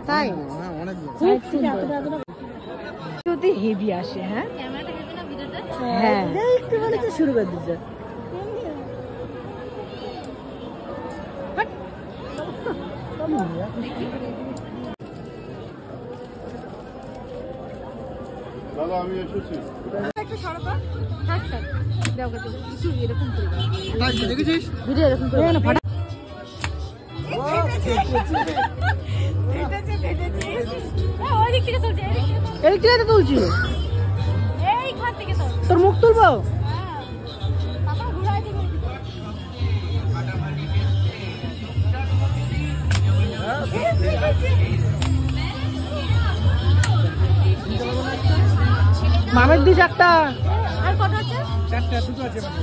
তাই অনেক খুব সুন্দর যদি হেভি আসে। হ্যাঁ হ্যাঁ একটু বলে তো শুরু করে দিচ্ছে। দাদা আমি এসেছি। একটা সরবা থাক থাক দাও কাছে কিছু এরকম করে তাই দেখেছিস ভিডিও এরকম করে না ফাটা এদিক থেকে তুলছি তোর মুখ তুলবো মামের দিস একটা আর কটা আছে চারটা দুটো আছে মানে